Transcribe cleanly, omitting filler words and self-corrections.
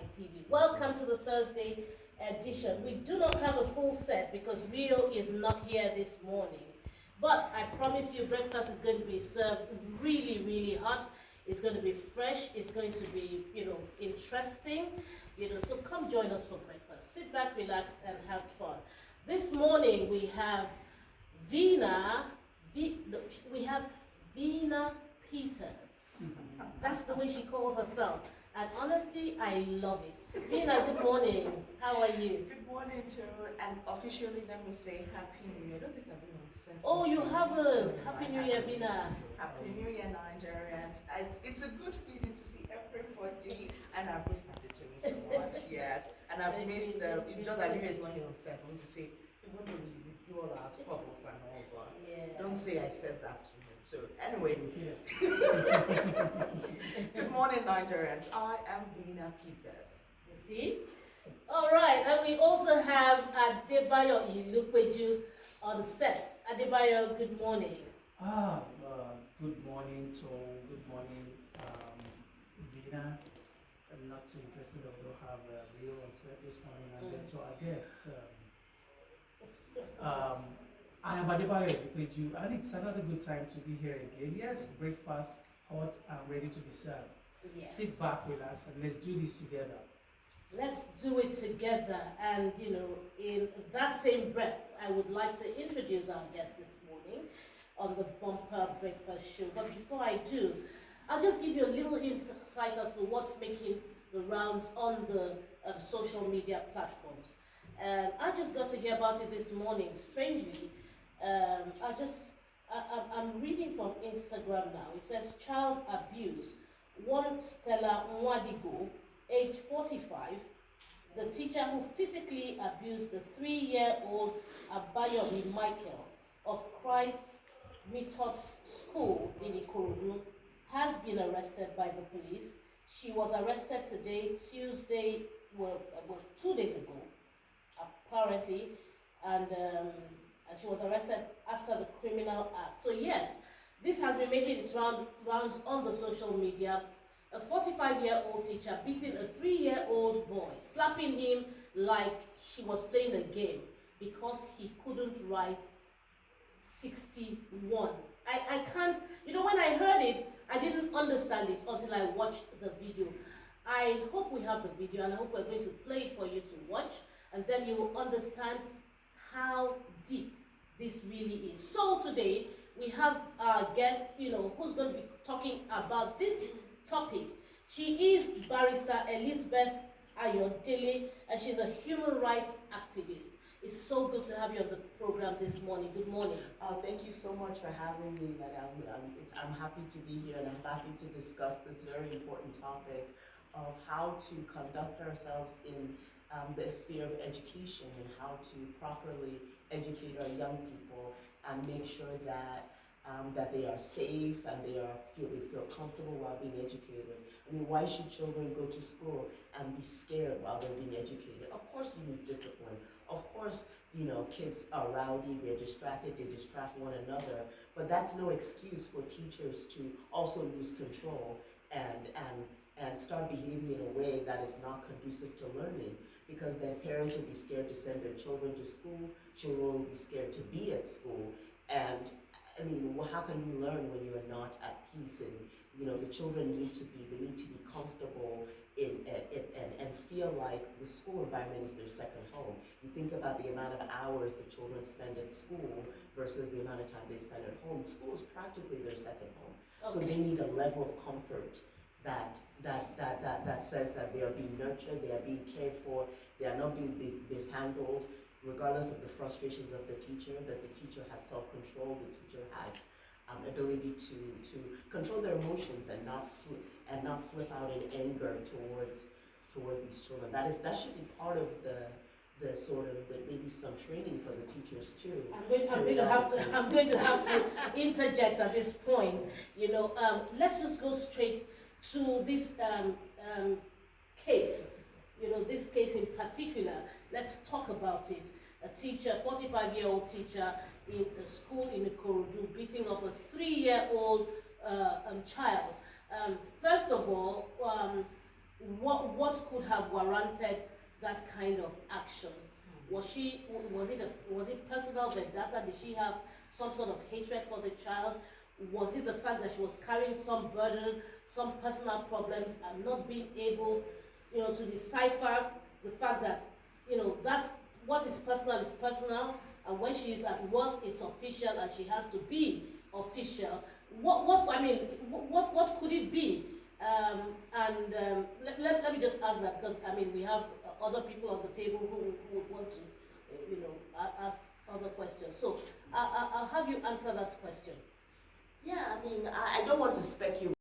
TV. Welcome to the Thursday edition. We do not have a full set because Rio is not here this morning. But I promise you breakfast is going to be served really, really hot. It's going to be fresh. It's going to be, interesting. So come join us for breakfast. Sit back, relax, and have fun. This morning we have we have Vina Peters. That's the way she calls herself. And honestly, I love it. Vina, good morning. How are you? Good morning, Joe. And officially, let me say Happy New Year. I don't think I've been on since. Oh, you haven't. Happy New Year, Vina. Happy New Year, Nigerians. It's a good feeling to see everybody. And I've missed Atitumi so much, yes. And I've missed just that New Year is not here on set. I want to say, even though we do all our squabbles and all, but don't say I said that to him. So, anyway, good morning, Nigerians. I am Vina Peters. You see? All right, and we also have Adebayo Ilukweju on set. Adebayo, good morning. Good morning, Tom. Good morning, Vina. I'm not too interested that we don't have Rio on set this morning, and then to our guests. I am Adebayo Ilukweju, and it's another good time to be here again. Yes, breakfast, hot and ready to be served. Yes. Sit back, relax, and let's do this together. Let's do it together. And, in that same breath, I would like to introduce our guest this morning on the Bumper Breakfast Show. But before I do, I'll just give you a little insight as to what's making the rounds on the social media platforms. I just got to hear about it this morning. Strangely, I'm reading from Instagram now. It says child abuse. One Stella Nwadigo, age 45, the teacher who physically abused the 3-year-old Abayomi Michael of Christ's Methods School in Ikorodu, has been arrested by the police. She was arrested today, Tuesday, 2 days ago, apparently, and she was arrested after the criminal act. So yes, this has been making its rounds on the social media. A 45-year-old teacher beating a 3-year-old boy, slapping him like she was playing a game because he couldn't write 61. I can't, when I heard it, I didn't understand it until I watched the video. I hope we have the video, and I hope we're going to play it for you to watch, and then you will understand how deep this really is. So today, we have our guest, who's going to be talking about this topic. She is Barrister Elizabeth Ayodele, and she's a human rights activist. It's so good to have you on the program this morning. Good morning. Thank you so much for having me. I'm happy to be here, and I'm happy to discuss this very important topic of how to conduct ourselves in the sphere of education and how to properly educate our young people and make sure that they are safe and they feel comfortable while being educated. I mean, why should children go to school and be scared while they're being educated? Of course you need discipline. Of course, kids are rowdy, they're distracted, they distract one another, but that's no excuse for teachers to also lose control and start behaving in a way that is not conducive to learning, because then parents will be scared to send their children to school, children will be scared to be at school, and I mean, how can you learn when you are not at peace? And the children need to be comfortable and feel like the school environment is their second home. You think about the amount of hours the children spend at school versus the amount of time they spend at home. School is practically their second home. Okay. So they need a level of comfort that says that they are being nurtured, they are being cared for, they are not being mishandled, regardless of the frustrations of the teacher, that the teacher has self-control, the teacher has ability to control their emotions and not flip out in anger toward these children. That should be part of the sort of maybe some training for the teachers too. I'm going to have to interject at this point. Let's just go straight to this case. This case in particular. Let's talk about it. A teacher, 45-year-old teacher in a school in Ikorodu, beating up a 3-year-old child. First of all, what could have warranted that kind of action? Was it personal vendetta? Did she have some sort of hatred for the child? Was it the fact that she was carrying some burden, some personal problems, and not being able, to decipher the fact that, that's what is personal, and when she is at work, it's official, and she has to be official. What could it be? Let me just ask that, because we have other people on the table who would want to, ask other questions. So I'll have you answer that question. Yeah, I don't want to speculate.